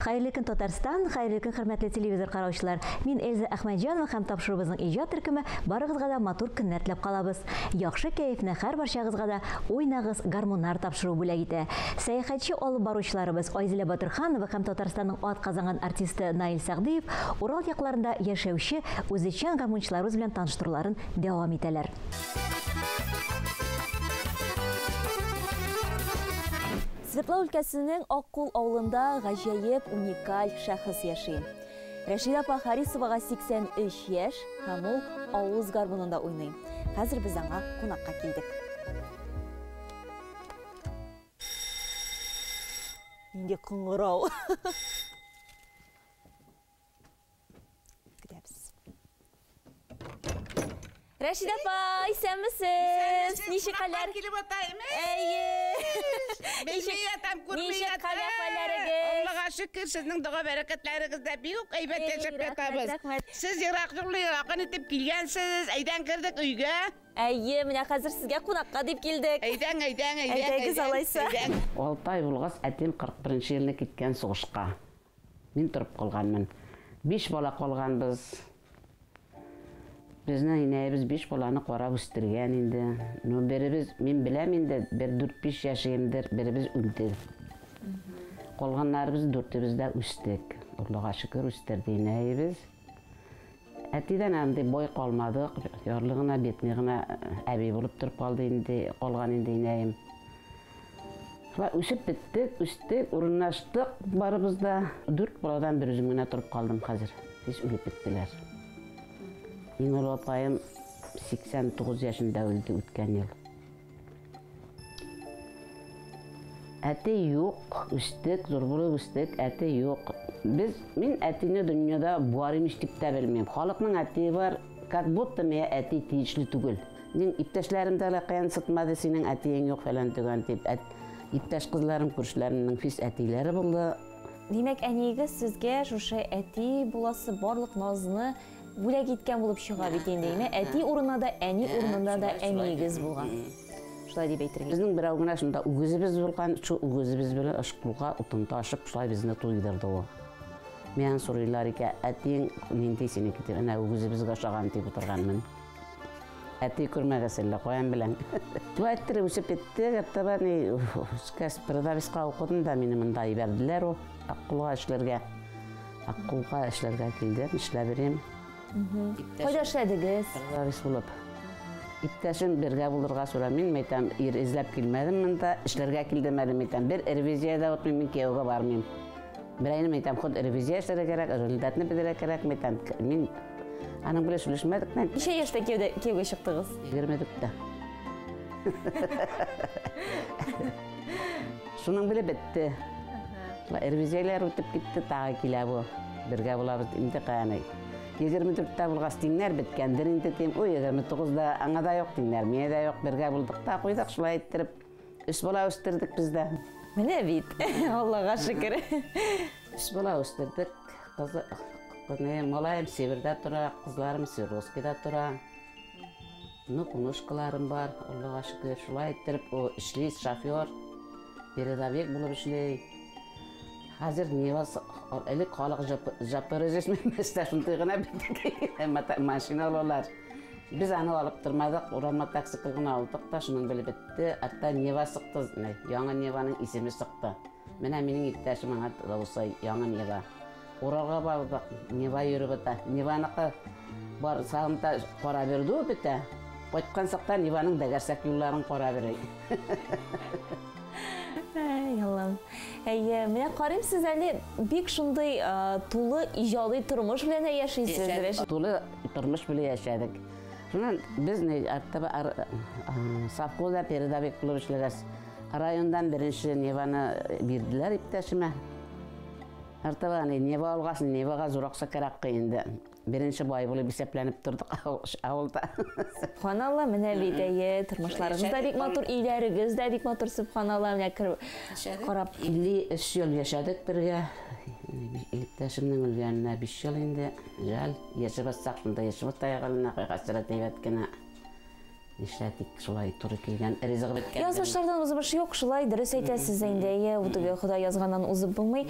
Xayrlı gün Tatarstan, xayrlı gün hörmətli televizor qarawçılar. Мен Эльза Әхмәтҗанова һәм тапшырыбызның иҗат төркеме барыгызга да матур көннәр теләп калабыз. Яхшы кәефне һәр барчагызга да уйнагыз, гармуннар тапшыру бүләк итә. Сәяхәтче алып баручыларыбыз Айзилә Батырханова һәм Татарстанның ат казанган артисты Наил Сәгъдиев Урал якларында яшәүче үзешчән гармунчыларыбыз белән таныштыруларын дәвам итәләр. Светла өлкәсенең Аккул авылында гаҗәеп уникаль шәхес яши. Рәшида апа Харисовага 83 яшь һәм ул авыз гармунында уйный. Хәзер без аңа кунакка килдек. Нинди кыңгырау. Рәшида апа, исәнмесез? Ничек хәлләр? Килеп атайм. Ничек хәлләрегез? Аллага шөкер, сезнең дуга бәрәкәтләрегез дә бик әйбәт яшәп ятабыз. Сез ерак-юрлыгын итеп килгәнсез, әйдән кирдек өйгә. Әйе, менә хәзер сезгә кунакка дип килдек. Әйдән. Әйдәгез алайса. 6 ай булгас, әтем 41 елны киткән сугышка. Мин торып калганмын. 5 бала калганбыз. Безнең инәебез 5 баланы карап үстергән инде. Ну беребез, мин беләм инде, 4-5 яшәгәндер, беребез үлде. Калганнарыбыз 4-без дә үстек. Аллага шөкер үстерде инәебез. Әтидән инде бой калмадык, ярлыгына бетне генә әби булып торып калды инде, калган инде инәем. Шулай үсеп биттек, үстек, урынлаштык, барыбыз да 4 баладан бер үзем генә торып калдым хәзер. Без үлеп биттеләр. Иң олы апайым 89 yaşında öldü үткән ел. Әте юк, үстек, зур булып үстек, әте юк. Мин әтине дөньяда бар имеш дип тә белмим. Халыкның әте бар, как будто миңа әти тиешле түгел. Мин иптәшләрем дә каян сытмады, синең әтиең юк фәлән дигән дип. Иптәш кызларым, күршләремнең фис әтиләре булды. Димәк, әнигез сезгә шушы әти буласы барлык назны бүләк иткән булып чыга бит инде. Әти урынында да, әни урынында да әнигез булган. Шулай дип әйтергә. Безнең берәү генә шунда үгезебез булган, шу үгезебез белән ышкылга утын ташып, шулай безне туйдырды ул. Мен сорыйлар икән, әтиң нинди сине китеп, әнә үгезебезгә ашаган дип утырганмын. Әти күрмәгәсәллә каян белән. Шулай әйттереп үсеп китте, әттәбәни, сказ продавецка укыдым да, мине монда ибәрделәр ул Аккулга эшләргә. Аккулга эшләргә килдем, эшләп берем. Кайда эшләдегез? Продавец булып. Иптәшем бергә булырга сора, мин мәйтәм, ир эзләп килмәдем монда, эшләргә килдем әле мәйтәм. Бер ревизиядә утмыйм, мин кияүгә бармыйм. Берәйне мәйтәм, ход ревизия эшләргә кирәк, результатны бирергә кирәк мәйтәм. Мин аның белән сөйләшмәдек. Ничә яшьтә кияүгә чыктыгыз? 24-тә. Шуның белән бетте. Ревизияләр үтеп китте, тагы килә бу. Бергә булабыз инде каяны. 24-тә булгас тиңнәр биткәндер инде тем. Ой, 29-да аңа да юк тиңнәр, миңа да юк, бергә булдык та куйдык, шулай иттереп 3 бала үстердек бездә. Менә бит. Аллага шөкер. 3 бала үстердек. Кызым, малаем Севердә тора, кызларым Свердловскида тора. Ну, кунушкаларым бар, Аллага шөкер, шулай иттереп эшли, шофер, передовик булып эшли. Хәзер Невас элек халык Запорожец мәстә шундай гына бит. Машина алалар. Без аны алып тормадык, урамда такси кылгына алдык та шуның белеп бетте. Атта Нева сыкты, яңа Неваның исеме сыкты. Менә минең иптәшем аңа булса яңа Нева. Уралга бардык, Нева йөреп ата. Неваныкы бар сагымта кара берде бите. Кайткан сакта Неваның дәгәрсәк юлларын кара берей. Яллам. Әйе, менә карыйм сез әле бик шундый тулы иҗади тормыш белән яшисез. Тулы тормыш белән яшәдек. Шуннан без совхозда передовик булып эшләгәс, райондан беренче Неваны бирделәр иптәшемә. Артабан Нева алгасын, Невага зур акча кирәк инде. Беренче бай булып исәпләнеп тордык авылда. Субханалла, менә бит әйе, тормышларыгыз да бик матур, өйләрегез дә бик матур, субханалла, менә карап 53 ел яшәдек бергә. Иптәшемнең үлгәненә 5 ел инде. Жал, яшәп атсак, шунда яшәп атаягылына хәсрәт әйбәт кенә. Нишләтик шулай туры килгән ризыгы беткән. Язмышлардан узмыш юк, шулай дөрес әйтәсез инде. Үтеге Ходай язганнан узып булмый.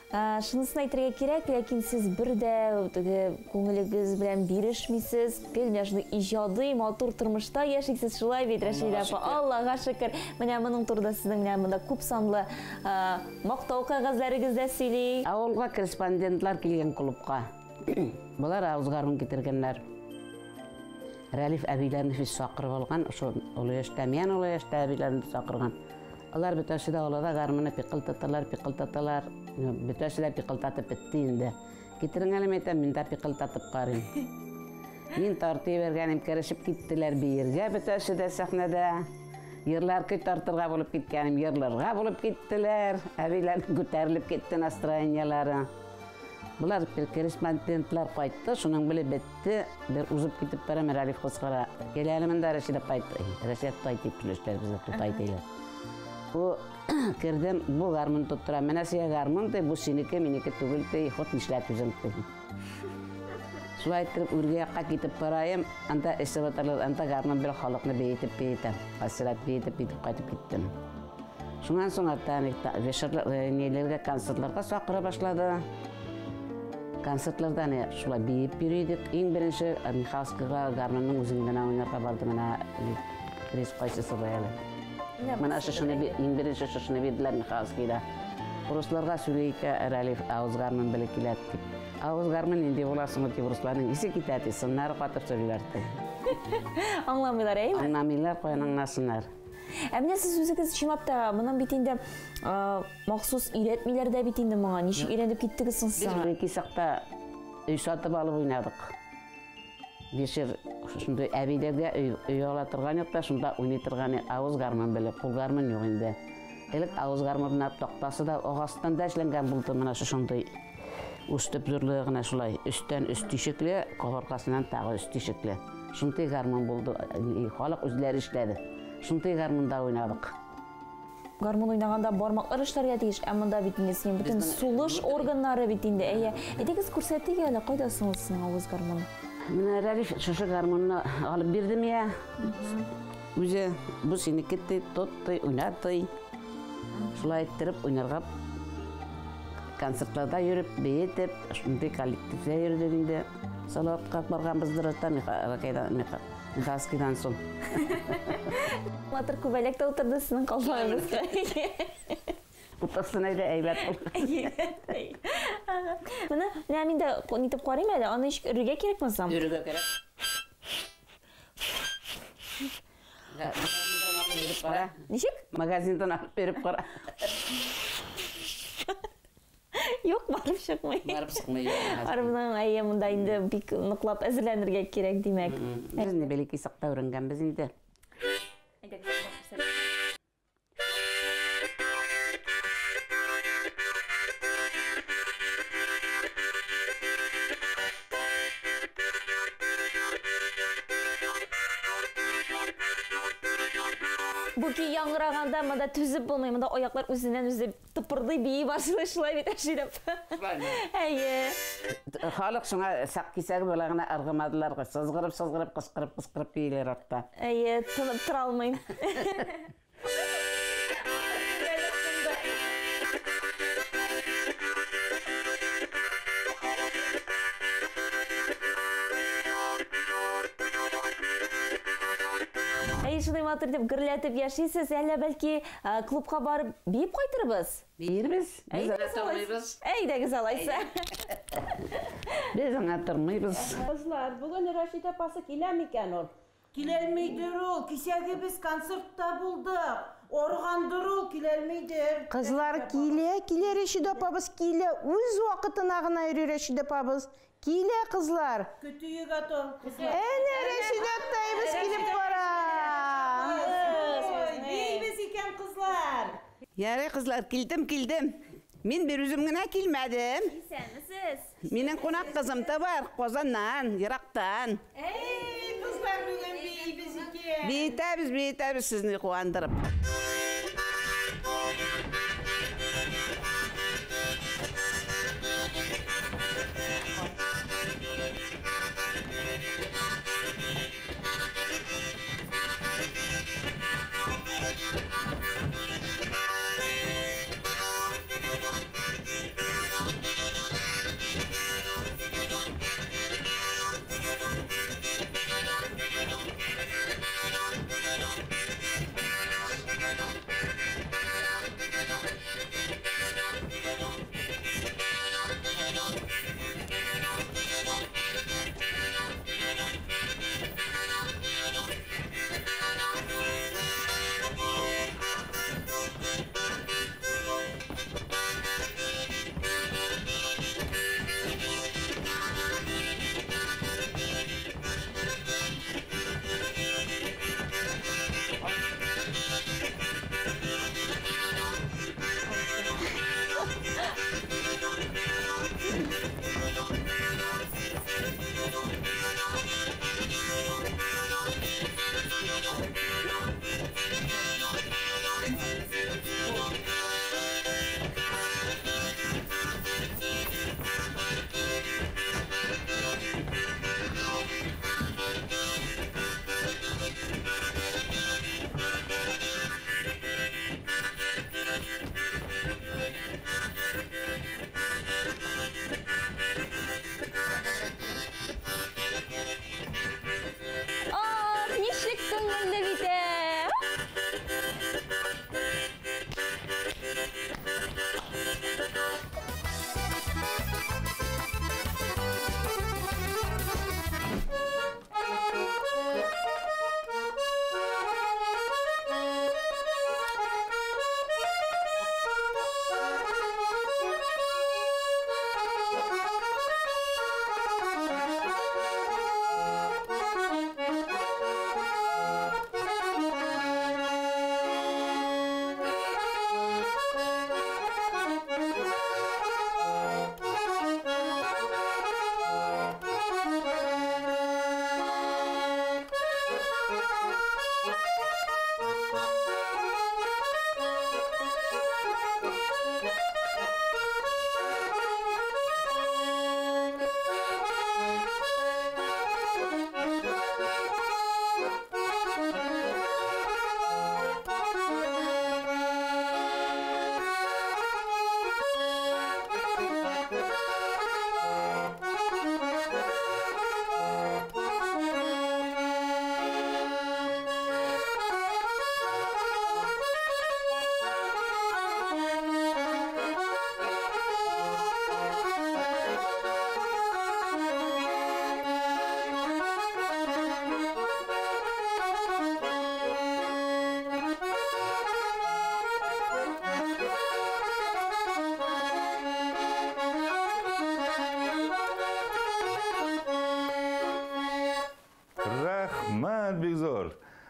Шунысын әйтергә кирәк, ләкин сез бер дә үтеге күңелегез белән бирешмисез. Конечно, иҗади матур тормышта яшисез, шулай бит Рәшидә апа. Аллага шөкер. Менә моның турында сезнең менә монда күп санлы мактау кәгазьләрегез дә сөйли. Авылга корреспондентлар килгән клубка. Булар авыз гармун китергәннәр. Рәлиф әбиләрне фис сакырып алган, ошо олы яшьтә, мен олы яшьтә әбиләрне сакырган. Алар бөтәсе дә алада гармунны пикылтаталар. Бөтәсе дә пикылтатып бетте инде. Китерен әле әйтәм, мин дә пикылтатып карыйм. Мин тартый бергәнем, керешеп киттеләр биергә, бөтәсе дә сәхнәдә. Йырлар көй тартырга булып киткәнем, йырларга булып киттеләр. Әбиләр күтәрелеп китте настроениялары. Булар корреспондентлар кайтты, шуның беле бетте. Бер узып китеп барам, Рәлиф кызгара. Келәлемендә Рәшидә кайтты. Рәшидә кайтып килештәр безне тутайтыйлар. Бу кердем, бу гармун тоттыра. Менә сия гармун ди, бу синеке, минеке түгел ди, хот нишләп үзем ди. Шулай итеп үргә якка китеп барайым, анда эсебаталар, анда гармун бер халыкны бейтеп, асырат бейтеп кайтып киттем. Шуннан соң артан неләргә концертларга сакыра башлады. Концертларда шулай бейіп йөридек. Ең беренче Михалскийга гармунның үзеңдән уйнарга барды. Менә рис кайсысы баялы. Менә шушыны ең беренче шушыны бирделәр Михалскийда. Русларга сөйләйк, Рәлиф авыз гармун белән киләт дип. Авыз гармун инде буласың дип русларның исе китәте, сыннары катып сөйләрде. Аңламыйлар, әйме? Аңламыйлар, каян аңласыннар. Менә сез үзегез чынлап та моның бит инде махсус өйрәтмиләр дә бит инде моңа. Ничек өйрәнеп киттегез соң сез? Без ике сакта өй сатып алып уйнадык. Бешер шундай әбиләргә өй ала торган якта шунда уйный торган авыз гармун белән, кул гармун юк инде. Элек авыз гармунның тактасы да агастан да эшләнгән булды, менә шундай үстеп зурлыгы гына шулай, өстән өст тишекле, кабыргасыннан тагы өст тишекле. Шундай гармун булды, халык үзләре эшләде. Шундай гармунда уйнадык. Гармун уйнаганда бармаклар эшләргә тиеш, ә монда бит инде син бүтән сулыш органнары бит инде. Әйтегез күрсәтик әле, кайдасың син авыз гармуны? Менә Рәлиф шушы гармунны алып бирдем я. Үзе бу синеке тотты, уйнатты. Шулай иттереп уйнарга концертларда йөреп, бейтеп, шундай коллективдә йөрдек инде. Салаватка барганбыздыр та Михалскийдан соң. Матур күбәләктә утырды сезнең калфагыгызга. Утасына да әйбәт булды. Менә мин дә нитеп карыйм әле, аны ич өрергә кирәкме соң? Өрергә кирәк. Ничек? Магазиндан алып берип кара. Юк, барып чыкмый. Барып чыкмый. Арбаның әйе монда инде бик ныклап әзерләнергә кирәк димәк. Без не белеки сакта өйрәнгәнбез инде. Бу ки яңгыраганда монда түзеп булмый, монда аяклар үзеннән үзе тыпырдый, бии башлый, шулай бит Рәшидә. Әйе. Халык шуңа сак кисәге белән генә аргымадылар, сызгырып, кычкырып бийләр артта. Әйе, тынып тора алмыйм. Шундай матур дип гөрләтеп яшисез, әллә бәлки клубка барып биеп кайтырбыз? Биербез. Без аны тормыйбыз. Әйдәгез алайса. Без аны тормыйбыз. Кызлар, бүген Рәшидә апасы киләме икән ул? Киләлмәйдер ул. Кичәге без концертта булдык. Органдыр ул, киләлмәйдер. Кызлар килә Рәшидә апабыз килә. Үз вакытына гына йөри Рәшидә апабыз. Килә кызлар. Көтүегә тор. Әнә Рәшидә апабыз килеп бара. Бейбез икән кызлар. Ярый кызлар, килдем. Мин бер үзем генә килмәдем. Исәнмесез? Минең кунак кызым да бар, Казаннан, ерактан. Кызлар бүген бейбез икән. Биетәбез сезне куандырып.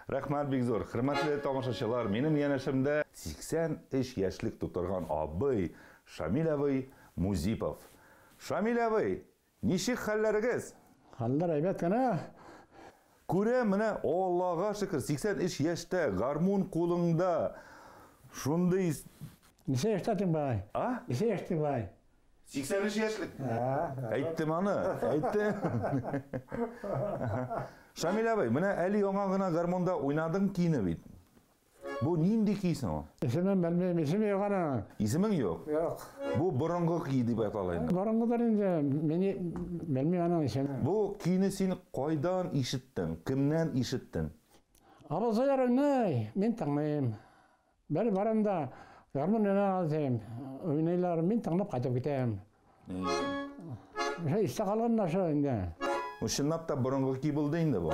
Рахмат бик зур. Хөрмәтле тамашачылар, минем янәшемдә 83 яшьлек тутырган абый Шамил абый Музипов. Шамил абый, ничек хәлләрегез? Хәлләр әйбәт кенә. Күрә менә Аллага шөкер 83 яшьтә гармун кулыңда. Шундый Ничә яшьтәсең бай? А? Ничә яшьтәсең бай? 83 яшьлек. Әйттем аны, әйттем. Шамил абый, менә әле яңа гына гармонда уйнадың кине бит. Бу нинди кисең ул? Исемен белмәйм, исеме юк аны. Исемең юк. Юк. Бу борынгы ки дип атала инде. Борынгыдар инде, мине белмәйм аның исемен. Бу кине син кайдан ишеттең? Кемнән ишеттең? Абызлар уйнай, мин тыңлыйм. Бер барында гармон уйнаган уйнайлар, мин тыңлап кайтып китәм. Иште калган шул инде. Ушыннап та борынгы ки булды инде бу.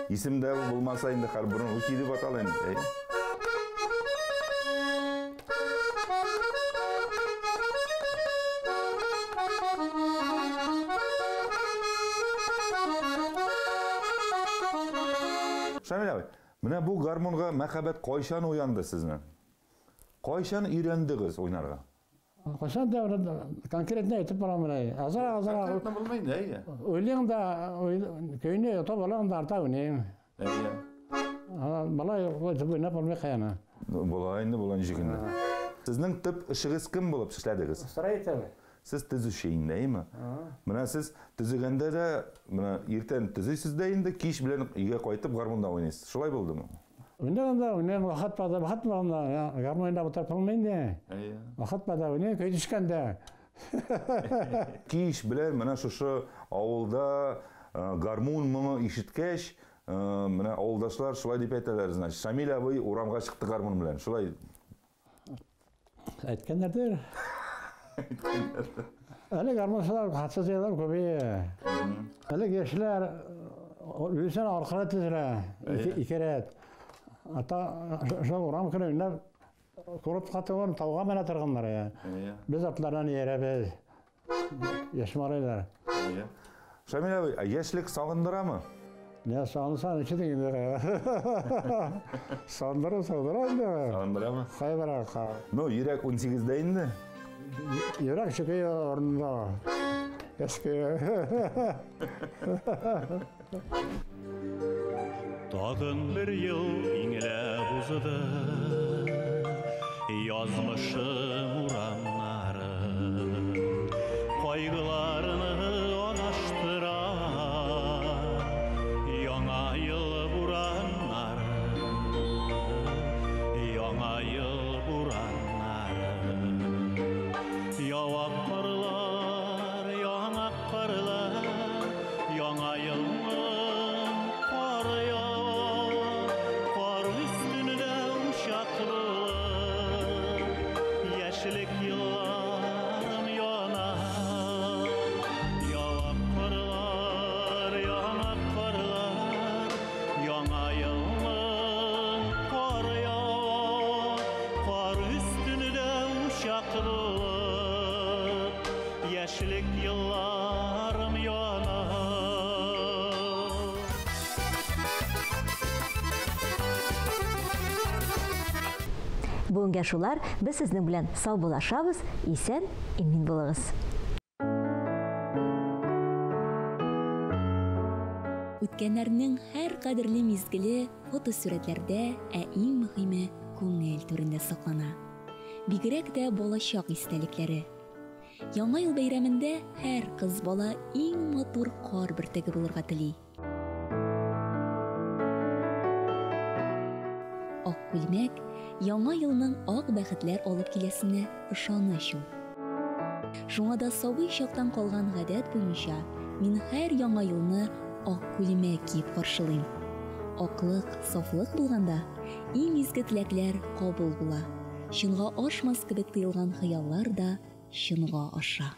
Исемдә булмаса инде һәр борынгы ки дип атала инде. Шамил абый, менә бу гармонга мәхәббәт кайчан уянды сезнең? Кайчан өйрәндегез уйнарга? Кайчан да конкретно әйтеп барам менә. Азар Белмәйм, әйе. уйлыйм да, көйне табалам да арта уйныйм. Балай уйнап булмый каяна. Була инде, була ничек инде. Сезнең төп эшегез кем булып эшләдегез? Строитель. Сез төзүче инде, Менә сез төзегәндә дә, менә иртән төзисез дә инде, кич белән өйгә кайтып гармонда уйнайсыз. Шулай булдымы? Уйнаганда, вакыт бада, гармонда утырып булмый. Вакыт бада, көй төшкәндә. Кич белән менә шушы авылда гармон моңы ишеткәч, менә авылдашлар шулай дип әйтәләр, значит, Шамил абый урамга чыкты гармон белән. Шулай. Әйткәннәрдер. Әле гармончылар хатсыз ялар күбәйә. Әле яшьләр үлсән аркыра тизрә, икерәт. Ата шул урам көнендә корып катыган тауга менә торганнар. Без атлардан ярабез. Яшмарайлар. Шамил абый, яшьлек сагындырамы? Я сагынсам ничек инде. Сагындыра инде. Сагындырамы? Кайбара. Ну, йөрәк 18дә инде. Йөрәк шикәй орнында. Эске. Тагын бер ел иңләп узды, язмышым урамнары, кайгыларны анаштыра, яңа ел бураннары, яңа ел бураннары, явап карлар, яңа карлар, яңа елның кары ява, кар үстүнде ушаклы, яшьлек елларым яна, явап карлар, яңа карлар, яңа елның кары ява, кар үстүнде ушаклы, яшьлек елларым яна. Бүгенгә шулар, без сезнең белән сау булашабыз, исән, имин булыгыз. Үткәннәрнең һәр кадерле мизгеле фотосурәтләрдә, ә иң мөһиме күңел түрендә саклана. Бигрәк тә балачак истәлекләре. Яңа ел бәйрәмендә һәр кыз бала иң матур кар бөртеге булырга тели. Ак күлмәк яңа елның ак бәхетләр алып киләсенә ышаныч ул. Шуңа да сабый чактан калган гадәт буенча мин һәр яңа елны ак күлмәк киеп каршылыйм. Аклык, сафлык булганда иң изге теләкләр кабул була. Чынга ашмас кебек тыелган хыяллар да чынга аша.